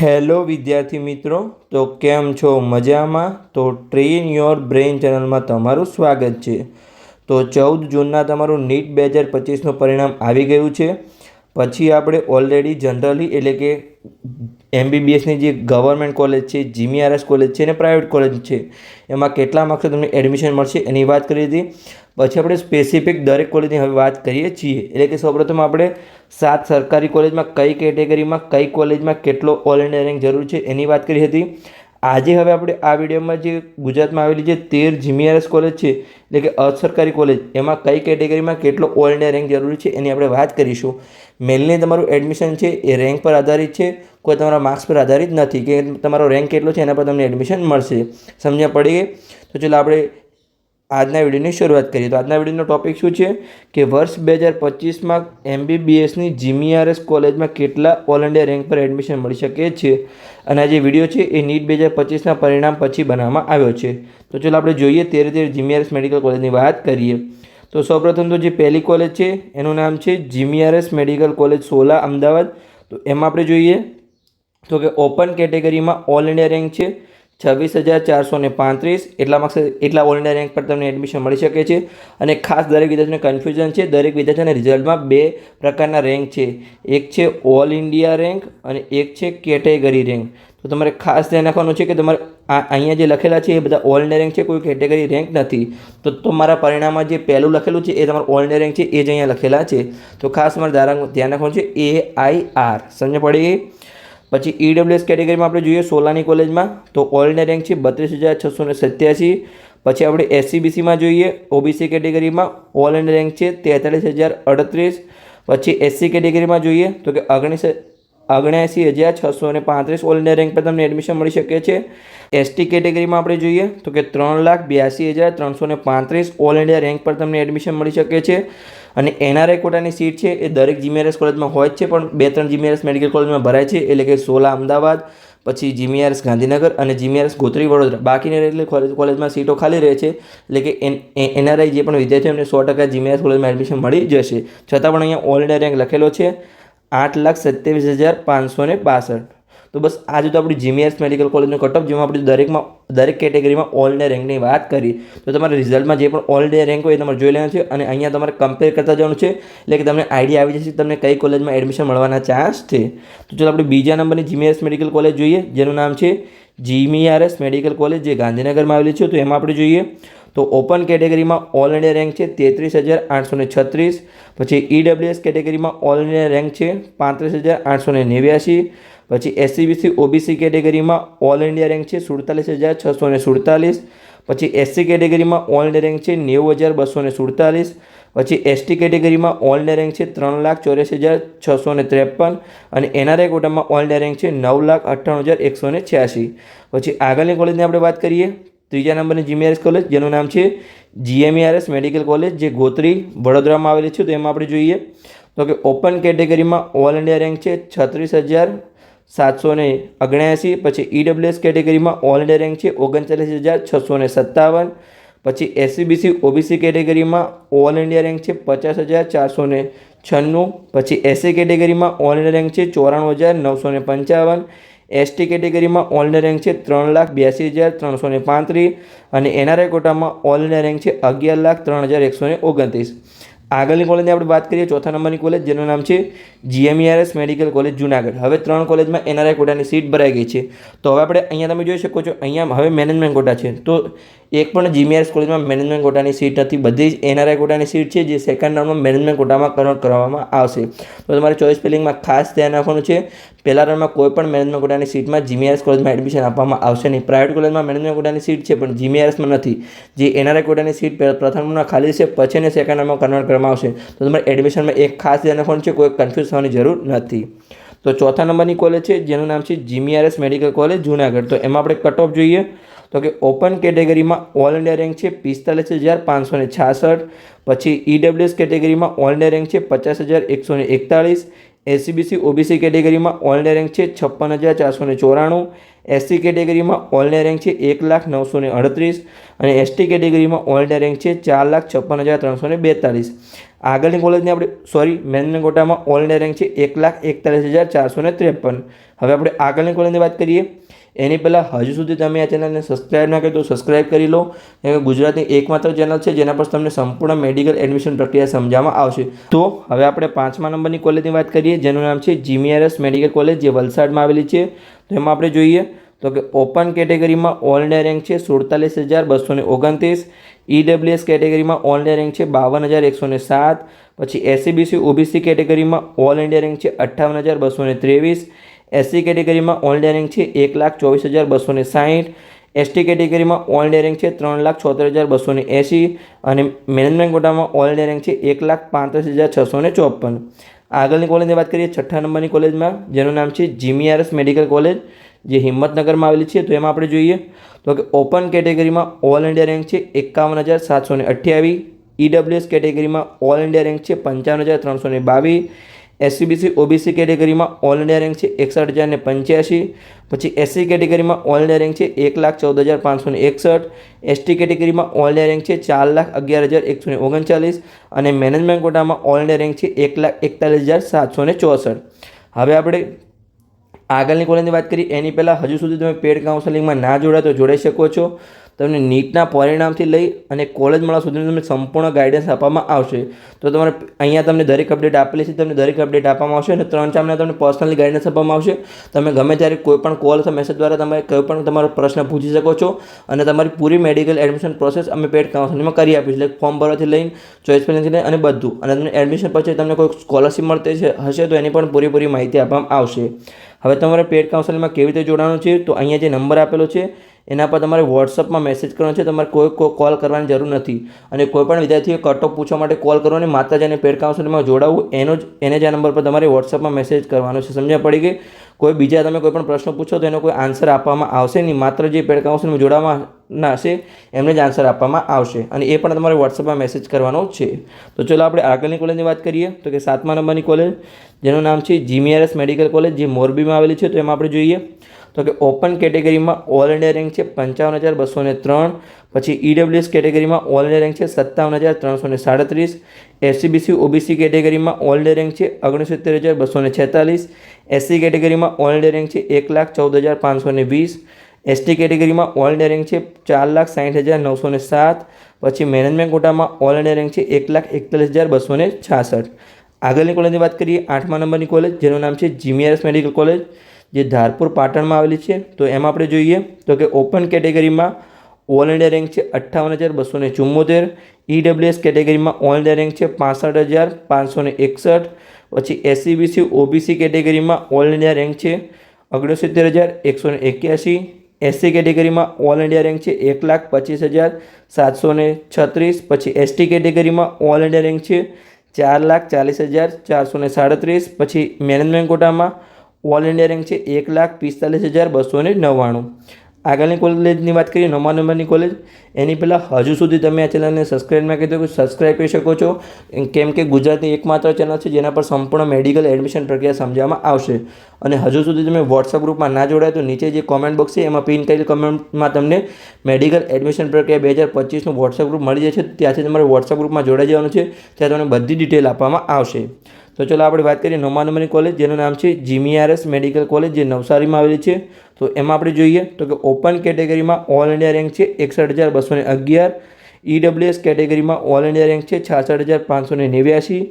Hello વિદ્યાર્થી મિત્રો, તો કેમ છો? મજામાં? તો ટ્રેન યોર બ્રેઇન ચેનલમાં તમારું સ્વાગત છે. તો 14 જૂનના તમારું નીટ 2025નું પરિણામ આવી ગયું છે. પછી આપણે ઓલરેડી જનરલી એટલે કે MBBSની જે ગવર્મેન્ટ કોલેજ છે, GMRS કોલેજ છે અને પ્રાઇવેટ કોલેજ છે, એમાં કેટલા માર્ક્સે તમને એડમિશન મળશે એની વાત કરી હતી. પછી આપણે સ્પેસિફિક દરેક કોલેજની હવે વાત કરીએ છીએ. એટલે કે સૌપ્રથમ આપણે 7 સરકારી કોલેજમાં કઈ કેટેગરીમાં કઈ કોલેજમાં કેટલો ઓલ ઇન્ડિયા રેન્ક જરૂર છે એની વાત કરી હતી. આજે હવે આપણે આ વિડીયોમાં જે ગુજરાતમાં આવેલી જે 13 GMRS કોલેજ છે, એટલે કે અસરકારી કોલેજ, એમાં કઈ કેટેગરીમાં કેટલો ઓલ ઇન્ડિયા રેન્ક જરૂરી છે એની આપણે વાત કરીશું. મેઇનલી તમારું એડમિશન છે એ રેન્ક પર આધારિત છે, કોઈ તમારા માર્ક્સ પર આધારિત નથી કે તમારો રેન્ક કેટલો છે એના પર તમને એડમિશન મળશે. સમજ્યા પડી ગઈ? તો ચાલો આપણે આજના વિડીયોની શરૂઆત કરીએ. તો આજના વિડીયોનો ટોપિક શું છે કે વર્ષ 2025માં MBBSની GMRS કોલેજમાં કેટલા ઓલ ઇન્ડિયા રેન્ક પર એડમિશન મળી શકે છે. અને આ જે વિડીયો છે એ નીટ 2025ના પરિણામ પછી બનાવવામાં આવ્યો છે. તો ચાલો આપણે જોઈએ 13 GMRS મેડિકલ કોલેજની વાત કરીએ. તો સૌપ્રથમ તો જે પહેલી કોલેજ છે એનું નામ છે GMRS medical college Sola, Ahmedabad. તો એમાં આપણે જોઈએ તો કે ઓપન કેટેગરીમાં ઓલ ઇન્ડિયા રેન્ક છે 26,435. એટલા ઓલ ઇન્ડિયા રેન્ક પર તમને એડમિશન મળી શકે છે. અને ખાસ દરેક વિદ્યાર્થીને કન્ફ્યુઝન છે, દરેક વિદ્યાર્થીના રિઝલ્ટમાં 2 પ્રકારના રેન્ક છે. એક છે ઓલ ઇન્ડિયા રેન્ક અને એક છે કેટેગરી રેન્ક. તો તમારે ખાસ ધ્યાન રાખવાનું છે કે તમારે અહીંયા જે લખેલા છે એ બધા ઓલ ઇન્ડિયા રેન્ક છે, કોઈ કેટેગરી રેન્ક નથી. તો તમારા પરિણામમાં જે પહેલું લખેલું છે એ તમારું ઓલ ઇન્ડિયા રેન્ક છે, એ જ અહીંયા લખેલા છે. તો ખાસ તમારે ધ્યાન રાખવાનું છે AIR. સમજ પડી ગઈ? પછી EWS કેટેગરીમાં આપણે જોઈએ સોલાની કોલેજમાં તો ઓલ ઇન્ડિયા રેન્ક છે 32,687. પછી આપણે SCBCમાં જોઈએ OBC કેટેગરીમાં ઓલ ઇન્ડિયા રેન્ક છે 43,038. પછી SC કેટેગરીમાં જોઈએ તો કે 79,635 ઓલ ઇન્ડિયા રેન્ક પર તમને એડમિશન મળી શકે છે. ST કેટેગરીમાં આપણે જોઈએ તો કે 3,82,335 ઓલ ઇન્ડિયા રેન્ક પર તમને એડમિશન મળી શકે છે. અને NRI કોટાની સીટ છે એ દરેક GMRS કોલેજમાં હોય જ છે, પણ 2-3 GMRS મેડિકલ કોલેજમાં ભરાય છે, એટલે કે સોલા અમદાવાદ, પછી GMRS ગાંધીનગર અને GMRS ગોત્રી વડોદરા. બાકીની એટલે કોલેજમાં સીટો ખાલી રહે છે, એટલે કે NRI જે પણ વિદ્યાર્થીઓ એમને 100% GMRS કોલેજમાં એડમિશન મળી જશે. છતાં પણ અહીંયા ઓલ ઇન્ડિયા રેન્ક લખેલો છે 8,27,562. તો બસ આજે તો આપણી GMRS મેડિકલ કોલેજનો કટઅપ, જેમાં આપણે દરેક કેટેગરીમાં ઓલ ઇન્ડિયા રેન્કની વાત કરી. તો તમારે રિઝલ્ટમાં જે પણ ઓલ ઇન્ડિયા રેન્ક હોય એ તમારે જોઈ લેવાનું છે અને અહીંયા તમારે કમ્પેર કરતા જવાનું છે, એટલે કે તમને આઈડિયા આવી જશે તમને કઈ કોલેજમાં એડમિશન મળવાના ચાન્સ છે. તો ચાલો આપણે બીજા નંબરની GMRS મેડિકલ કોલેજ જોઈએ, જેનું નામ છે GMRS મેડિકલ કોલેજ, જે ગાંધીનગરમાં આવેલી છે. તો એમાં આપણે જોઈએ તો ઓપન કેટેગરીમાં ઓલ ઇન્ડિયા રેન્ક છે 33,836. પછી EWS કેટેગરીમાં ઓલ ઇન્ડિયા રેન્ક છે 35,889. પછી SCBC OBC કેટેગરીમાં ઓલ ઇન્ડિયા રેન્ક છે 47,647. પછી SC કેટેગરીમાં ઓલ ઇન્ડિયા રેન્ક છે 90,247. પછી ST કેટેગરીમાં ઓલ ઇન્ડિયા રેન્ક છે 3,84,653. અને NRI કોટામાં ઓલ ઇન્ડિયા રેન્ક છે 9,98,186. પછી આગળની કોલેજની આપણે વાત કરીએ, ત્રીજા નંબરની GMRS કોલેજ, જેનું નામ છે GMRS મેડિકલ કોલેજ, જે ગોત્રી વડોદરામાં આવેલી છે. તો એમાં આપણે જોઈએ તો કે ઓપન કેટેગરીમાં ઓલ ઇન્ડિયા રેન્ક છે 36,779. પછી EWS કેટેગરીમાં ઓલ ઇન્ડિયા રેન્ક છે 39,657. પછી SCBC OBC કેટેગરીમાં ઓલ ઇન્ડિયા રેન્ક છે 50,496. પછી SC કેટેગરીમાં ઓલ ઇન્ડિયા રેન્ક છે 94,955. ST કેટેગરીમાં ઓલ ઇન્ડિયા રેન્ક છે 3,82,335. અને NRI કોટામાં ઓલ ઇન્ડિયા રેન્ક છે 11,03,129. આગળની કોલેજની આપણે વાત કરીએ, ચોથા નંબરની કોલેજ, જેનું નામ છે GMRS મેડિકલ કોલેજ જુનાગઢ. હવે 3 કોલેજમાં NRI કોટાની સીટ ભરાઈ ગઈ છે. તો હવે આપણે અહીંયા તમે જોઈ શકો છો, અહીંયા હવે મેનેજમેન્ટ કોટા છે. તો એક પણ GMRS કોલેજમાં મેનેજમેન્ટ કોટાની સીટ નથી, બધી જ NRI કોટાની સીટ છે, જે સેકન્ડ રાઉન્ડમાં મેનેજમેન્ટ કોટામાં કન્વર્ટ કરવામાં આવશે. તો તમારે ચોઇસ ફિલિંગમાં ખાસ ધ્યાન રાખવાનું છે. પહેલા રાઉન્ડમાં કોઈ પણ મેનેજમેન્ટ કોટાની સીટમાં GMRS કોલેજમાં એડમિશન આપવામાં આવશે નહીં. પ્રાઇવેટ કોલેજમાં મેનેજમેન્ટ કોટાની સીટ છે પણ GMRSમાં નથી. જે NRI કોટાની સીટ પ્રથમ રાઉન્ડમાં ખાલી છે, પછી એને સેકન્ડ રાઉન્ડમાં કન્વર્ટ કરવામાં આવશે. તો તમારે એડમિશનમાં એક ખાસ ધ્યાન રાખવાનું છે, કોઈ કન્ફ્યુઝ થવાની જરૂર નથી. તો ચોથા નંબરની કોલેજ છે, જેનું નામ છે GMRS મેડિકલ કોલેજ જુનાગઢ. તો એમાં આપણે કટ ઓફ જોઈએ તો કે ઓપન કેટેગરીમાં ઓલ ઇન્ડિયા રેન્ક છે 45,566. પછી EWS કેટેગરીમાં ઓલ ઇન્ડિયા રેન્ક છે 50,141. એસસીબીસી ઓબીસી કેટેગરીમાં ઓલ ઇન્ડિયા રેન્ક છે 56,494, એસસી કેટેગરીમાં ઓલ ઇન્ડિયા રેન્ક છે 1,09,38 અને એસટી કેટેગરીમાં ઓલ ઇન્ડિયા રેન્ક છે 4,56,342. આગળની કોલેજની આપણે મેનેજમેન્ટ કોટામાં ઓલ ઇન્ડિયા રેન્ક છે 1,41,453. હવે આપણે આગળની કોલેજની વાત કરીએ એની પહેલાં હજુ સુધી તમે આ ચેનલને સબસ્ક્રાઈબ ના કરી તો સબસ્ક્રાઈબ કરી લો, કેમ કે ગુજરાતની એકમાત્ર ચેનલ છે જેના પર તમને સંપૂર્ણ મેડિકલ એડમિશન પ્રક્રિયા સમજાવવામાં આવશે. તો હવે આપણે 5મા નંબરની કોલેજની વાત કરીએ જેનું નામ છે જીમીઆરએસ મેડિકલ કોલેજ, જે વલસાડમાં આવેલી છે. તો એમાં આપણે જોઈએ તો કે ઓપન કેટેગરીમાં ઓલ ઇન્ડિયા રેન્ક છે 47,229, ઈડબ્લ્યુએસ કેટેગરીમાં ઓલ ઇન્ડિયા રેન્ક છે 52,107, પછી એસસીબીસી ઓબીસી કેટેગરીમાં ઓલ ઇન્ડિયા રેન્ક છે 58,223, એસસી કેટેગરીમાં ઓલ ઇન્ડિયા રેન્ક છે 1,24,260, એસટી કેટેગરીમાં ઓલ ઇન્ડિયા રેન્ક છે 3,76,280 અને મેનેજમેન્ટ કોટામાં ઓલ ઇન્ડિયા રેન્ક છે 1,35,654. આગળની કોલેજની વાત કરીએ 6ઠ્ઠા નંબરની કોલેજમાં જેનું નામ છે જીમીઆરએસ મેડિકલ કોલેજ, જે હિંમતનગરમાં આવેલી છે. તો એમાં આપણે જોઈએ તો કે ઓપન કેટેગરીમાં ઓલ ઇન્ડિયા રેન્ક છે 51,728, ઈડબ્લ્યુએસ કેટેગરીમાં ઓલ ઇન્ડિયા રેન્ક છે 55,322, એસસીબીસી ઓબીસી કેટેગરીમાં ઓલ ઇન્ડિયા રેન્ક છે 61,085, પછી એસસી કેટેગરીમાં ઓલ ઇન્ડિયા રેન્ક છે 1,14,561, એસટી કેટેગરીમાં ઓલ ઇન્ડિયા રેન્ક છે 4,11,139 અને મેનેજમેન્ટ કોટામાં ઓલ ઇન્ડિયા રેન્ક છે 1,41,764. હવે આપણે આગળની કોલેજની વાત કરીએ એની પહેલાં હજુ સુધી તમે પેડ કાઉન્સેલિંગમાં ના જોડાય તો જોડાઈ શકો છો. તમને નીટના પરિણામથી લઈ અને કોલેજ મળવા સુધીનું તમને સંપૂર્ણ ગાઈડન્સ આપવામાં આવશે. તો તમારે અહીંયા તમને દરેક અપડેટ આપેલી છે, તમને દરેક અપડેટ આપવામાં આવશે અને 3-4 મહિના તમને પર્સનલી ગાઈડન્સ આપવામાં આવશે. તમે ગમે ત્યારે કોઈ પણ કોલ અથવા મેસેજ દ્વારા તમે કોઈ પણ તમારો પ્રશ્ન પૂછી શકો છો અને તમારી પૂરી મેડિકલ એડમિશન પ્રોસેસ અમે પેડ કાઉન્સેલિંગમાં કરી આપીશું, એટલે ફોર્મ ભરવાથી લઈને ચોઇસ ફિલિંગથી લઈને અને બધું. અને તમને એડમિશન પછી તમને કોઈ સ્કોલરશિપ મળતી હશે તો એની પણ પૂરી માહિતી આપવામાં આવશે. હવે તમારે પેડ કાઉન્સેલિંગમાં કેવી રીતે જોડાવાનું છે તો અહીંયા જે નંબર આપેલો છે એના પર તમારે વોટ્સઅપમાં મેસેજ કરવાનો છે. તમારે કોઈ કોલ કરવાની જરૂર નથી અને કોઈપણ વિદ્યાર્થીએ કટ ઓફ પૂછવા માટે કોલ કરવાની, માત્ર જેને પેડ કાઉન્સેલિંગમાં જોડાવવું એને જ આ નંબર પર તમારે વોટ્સઅપમાં મેસેજ કરવાનો છે. સમજણ પડી ગઈ? કોઈ બીજા તમે કોઈ પણ પ્રશ્ન પૂછો તો એનો કોઈ આન્સર આપવામાં આવશે નહીં, માત્ર જે પેડ કાઉન્સેલિંગમાં જોડાવાના હશે એમને જ આન્સર આપવામાં આવશે અને એ પણ તમારે વોટ્સઅપમાં મેસેજ કરવાનો છે. તો ચલો આપણે આગળની કોલેજની વાત કરીએ તો કે 7મા નંબરની કોલેજ જેનું નામ છે જીમીઆરએસ મેડિકલ કોલેજ, જે મોરબીમાં આવેલી છે. તો એમાં આપણે જોઈએ તો કે ઓપન કેટેગરીમાં ઓલ ઇન્ડિયા રેન્ક છે 55,203, પછી ઈડબ્લ્યુએસ કેટેગરીમાં ઓલ ઇન્ડિયા રેન્ક છે 57,337, એસસીબીસી ઓબીસી કેટેગરીમાં ઓલ ઇન્ડિયા રેન્ક છે 69,246, એસસી કેટેગરીમાં ઓલ ઇન્ડિયા રેન્ક છે 1,14,520, એસટી કેટેગરીમાં ઓલ ઇન્ડિયા રેન્ક છે 4,60,907, પછી મેનેજમેન્ટ કોટામાં ઓલ ઇન્ડિયા રેન્ક છે 1,41,266. આગળની કોલેજની વાત કરીએ 8મા નંબરની કોલેજ જેનું નામ છે જીમીઆરએસ મેડિકલ કોલેજ, જે ધારપુર પાટણમાં આવેલી છે. તો એમાં આપણે જોઈએ તો કે ઓપન કેટેગરીમાં ઓલ ઇન્ડિયા રેન્ક છે 58,274, ઈડબ્લ્યુએસ કેટેગરીમાં ઓલ ઇન્ડિયા રેન્ક છે 65,561, પછી એસસીબીસી ઓબીસી કેટેગરીમાં ઓલ ઇન્ડિયા રેન્ક છે 69,181, એસસી કેટેગરીમાં ઓલ ઇન્ડિયા રેન્ક છે 1,25,736, પછી એસટી કેટેગરીમાં ઓલ ઇન્ડિયા રેન્ક છે 4,40,437, પછી મેનેજમેન્ટ કોટામાં ઓલ ઇન્ડિયા રેન્ક છે 1,45,299. આગળની કોલેજની વાત કરીએ 9મા નંબરની કોલેજ, એની પહેલાં હજુ સુધી તમે આ ચેનલને સબસ્ક્રાઈબ ના કરી તો સબસ્ક્રાઈબ કરી શકો છો, કેમ કે ગુજરાતની એકમાત્ર ચેનલ છે જેના પર સંપૂર્ણ મેડિકલ એડમિશન પ્રક્રિયા સમજાવવામાં આવશે. અને હજુ સુધી તમે વોટ્સઅપ ગ્રુપમાં ના જોડાય તો નીચે જે કોમેન્ટ બોક્સ છે એમાં પિન કરેલી કમેન્ટમાં તમને મેડિકલ એડમિશન પ્રક્રિયા 2025નું વોટ્સઅપ ગ્રુપ મળી જશે. ત્યાંથી તમારે વોટ્સઅપ ગ્રુપમાં જોડાઈ જવાનું છે, ત્યાં તમને બધી ડિટેલ આપવામાં આવશે. તો ચલો આપણે વાત કરીએ 9મા નંબરની કોલેજ જેનું નામ છે જીમીઆરએસ મેડિકલ કોલેજ, જે નવસારીમાં આવેલી છે. તો એમાં આપણે જોઈએ તો કે ઓપન કેટેગરીમાં ઓલ ઇન્ડિયા રેન્ક છે 61,211, ઈડબ્લ્યુએસ કેટેગરીમાં ઓલ ઇન્ડિયા રેન્ક છે 66,589,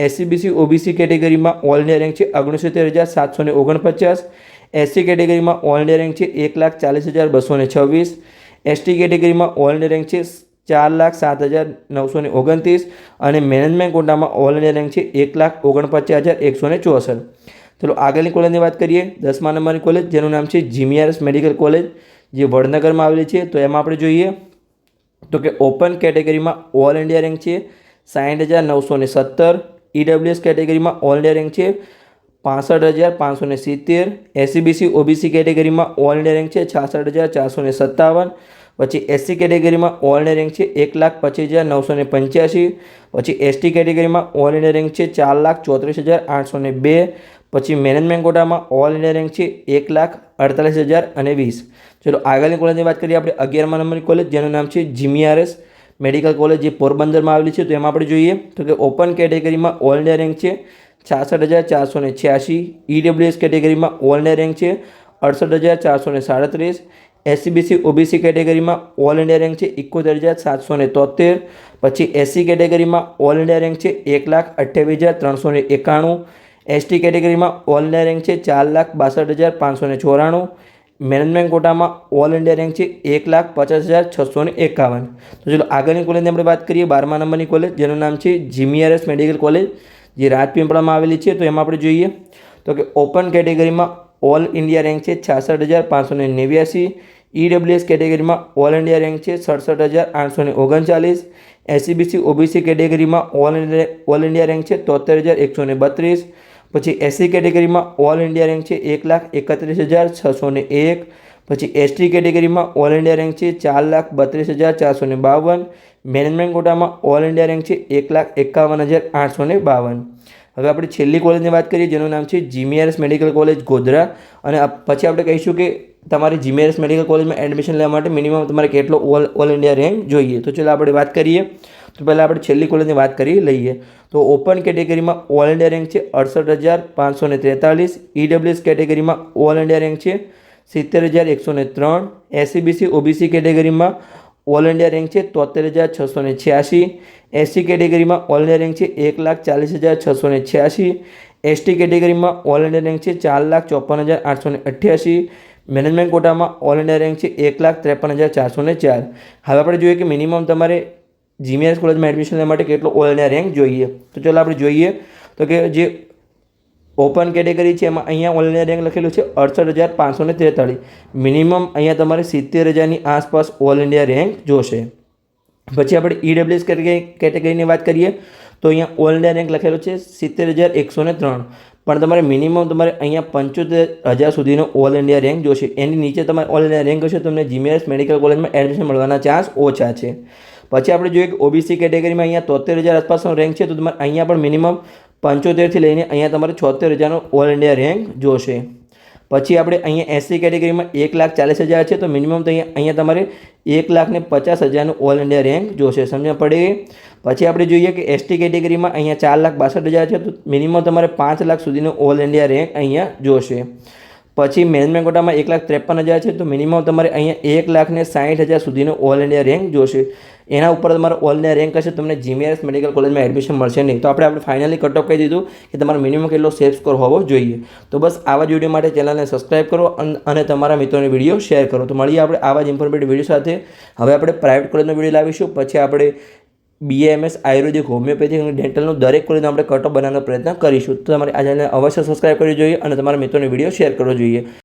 એસસીબીસી ઓબીસી કેટેગરીમાં ઓલ ઇન્ડિયા રેન્ક છે 69,749, એસસી કેટેગરીમાં ઓલ ઇન્ડિયા રેન્ક છે 1,40,226, એસટી કેટેગરીમાં ઓલ ઇન્ડિયા રેન્ક છે 4,07,929 અને મેનેજમેન્ટ કોટામાં ઓલ ઇન્ડિયા રેન્ક છે 1,49,164. ચલો આગળની કોલેજની વાત કરીએ 10મા નંબરની કોલેજ જેનું નામ છે જીમીઆરએસ મેડિકલ કોલેજ, જે વડનગરમાં આવેલી છે. તો એમાં આપણે જોઈએ તો કે ઓપન કેટેગરીમાં ઓલ ઇન્ડિયા રેન્ક છે 60,917, ઈડબ્લ્યુએસ કેટેગરીમાં ઓલ ઇન્ડિયા રેન્ક છે 65,570, એસસીબીસી ઓબીસી કેટેગરીમાં ઓલ ઇન્ડિયા રેન્ક છે 66,457, પછી એસસી કેટેગરીમાં ઓલ ઇન્ડિયા રેન્ક છે 1,25,985. પછી એસટી કેટેગરીમાં ઓલ ઇન્ડિયા રેન્ક છે 4,34,802. પછી મેનેજમેન્ટ કોટામાં ઓલ ઇન્ડિયા રેન્ક છે 1,48,020. ચલો આગળની કોલેજની વાત કરીએ આપણે 11મા નંબરની કોલેજ, જેનું નામ છે જીમીઆરએસ મેડિકલ કોલેજ, જે પોરબંદરમાં આવેલી છે. તો એમાં આપણે જોઈએ તો કે ઓપન કેટેગરીમાં ઓલ ઇન્ડિયા રેન્ક છે 66,486. ઈડબ્લ્યુએસ કેટેગરીમાં ઓલ ઇન્ડિયા રેન્ક છે 68,437. એસસીબીસી ઓબીસી કેટેગરીમાં ઓલ ઇન્ડિયા રેન્ક છે 71,773. પછી એસસી કેટેગરીમાં ઓલ ઇન્ડિયા રેન્ક છે 1,28,391. એસટી કેટેગરીમાં ઓલ ઇન્ડિયા રેન્ક છે 4,62,594. મેનેજમેન્ટ કોટામાં ઓલ ઇન્ડિયા રેન્ક છે 1,50,651. તો ચલો આગળની કોલેજની આપણે વાત કરીએ 12મા નંબરની કોલેજ, જેનું નામ છે જીમીઆરએસ મેડિકલ કોલેજ, જે રાજપીપળામાં આવેલી છે. તો એમાં આપણે જોઈએ તો કે ઓપન કેટેગરીમાં ઓલ ઇન્ડિયા રેન્ક છે 66,589. ઈડબ્લ્યુએસ કેટેગરીમાં ઓલ ઇન્ડિયા રેન્ક છે 67,839. એસસીબીસી ઓબીસી કેટેગરીમાં ઓલ ઇન્ડિયા રેન્ક છે 73,132. પછી એસસી કેટેગરીમાં ઓલ ઇન્ડિયા રેન્ક છે 1,31,601. પછી એસટી કેટેગરીમાં ઓલ ઇન્ડિયા રેન્ક છે 4,32,452. મેનેજમેન્ટ કોટામાં ઓલ ઇન્ડિયા રેન્ક છે 1,51,852. હવે આપણે છેલ્લી કોલેજની વાત કરીએ, જેનું નામ છે જીમીઆરએસ મેડિકલ કોલેજ ગોધરા. અને પછી આપણે કહીશું કે તમારે જીમીઆરએસ મેડિકલ કોલેજમાં એડમિશન લેવા માટે મિનિમમ તમારે કેટલો ઓલ ઇન્ડિયા રેન્ક જોઈએ. તો ચાલો આપણે વાત કરીએ. તો પહેલાં આપણે છેલ્લી કોલેજની વાત કરી લઈએ. તો ઓપન કેટેગરીમાં ઓલ ઇન્ડિયા રેન્ક છે 68,543. ઈડબ્લ્યુએસ કેટેગરીમાં ઓલ ઇન્ડિયા રેન્ક છે 70,103. એસસીબીસી ઓબીસી કેટેગરીમાં ઓલ ઇન્ડિયા રેન્ક છે 73,686. એસસી કેટેગરીમાં ઓલ ઇન્ડિયા રેન્ક છે 1,40,686. એસટી કેટેગરીમાં ઓલ ઇન્ડિયા રેન્ક છે 4,54,888. મેનેજમેન્ટ કોટામાં ઓલ ઇન્ડિયા રેન્ક છે 1,53,404. હવે આપણે જોઈએ કે મિનિમમ તમારે જીમીઆરએસ કોલેજમાં એડમિશન લેવા માટે કેટલો ઓલ ઇન્ડિયા રેન્ક જોઈએ. તો ચાલો આપણે જોઈએ તો કે જે ઓપન કેટેગરી છે એમાં અહીંયા ઓલ ઇન્ડિયા રેન્ક લખેલું છે 68,543. મિનિમમ અહીંયા તમારે 70,000ની આસપાસ ઓલ ઇન્ડિયા રેન્ક જોશે. પછી આપણે ઈડબ્લ્યુએસ કેટેગરીની વાત કરીએ તો અહીંયા ઓલ ઇન્ડિયા રેન્ક લખેલો છે 70,103. પણ તમારે મિનિમમ તમારે અહીંયા 75,000 સુધીનો ઓલ ઇન્ડિયા રેન્ક જોશે. એની નીચે તમારે ઓલ ઇન્ડિયા રેન્ક હશે તો તમને જીમીઆરએસ મેડિકલ કોલેજમાં એડમિશન મળવાના ચાન્સ ઓછા છે. પછી આપણે જોઈએ કે ઓબીસી કેટેગરીમાં અહીંયા 73,000 આસપાસનો રેન્ક છે. તો તમારે અહીંયા પણ મિનિમમ 75થી લઈને અહીંયા તમારે 76,000નો ઓલ ઇન્ડિયા રેન્ક જોશે. પછી આપણે અહીંયા એસસી કેટેગરીમાં 1,40,000 છે. તો મિનિમમ તો અહીંયા તમારે 1,50,000નો ઓલ ઇન્ડિયા રેન્ક જોશે. સમજણ પડી ગઈ. પછી આપણે જોઈએ કે એસટી કેટેગરીમાં અહીંયા 4,62,000 છે. તો મિનિમમ તમારે 5 લાખ સુધીનો ઓલ ઇન્ડિયા રેન્ક અહીંયા જોશે. પછી મેનેજમેન્ટ કોટામાં 1,53,000 છે. તો મિનિમમ તમારે અહીંયા 1,60,000 સુધીનો ઓલ ઇન્ડિયા રેન્ક જોશે. એના ઉપર તમારો ઓલ ઇન્ડિયા રેન્ક હશે તમને જીમીઆરએસ મેડિકલ કોલેજમાં એડમિશન મળશે નહીં. તો આપણે ફાઇનલી કટ ઓફ કહી દીધું કે તમારો મિનિમમ કેટલો સેફ સ્કોર હોવો જોઈએ. તો બસ આવા જ વિડીયો માટે ચેનલને સબસ્ક્રાઈબ કરો અને તમારા મિત્રોને વિડીયો શેર કરો. તો મળીએ આપણે આવા જ ઇન્ફોર્મેટિવ વિડીયો સાથે. હવે આપણે પ્રાઇવેટ કોલેજનો વિડીયો લાવીશું. પછી આપણે બીએમએસ આયુર્વેદિક હોમિયોપેથિક અને ડેન્ટલનું દરેક કોલેજનો આપણે કટ ઓફ બનાવવાનો પ્રયત્ન કરીશું. તો તમારે આ ચેનલને અવશ્ય સબસ્ક્રાઈબ કરવી જોઈએ અને તમારા મિત્રોને વિડીયો શેર કરવો જોઈએ.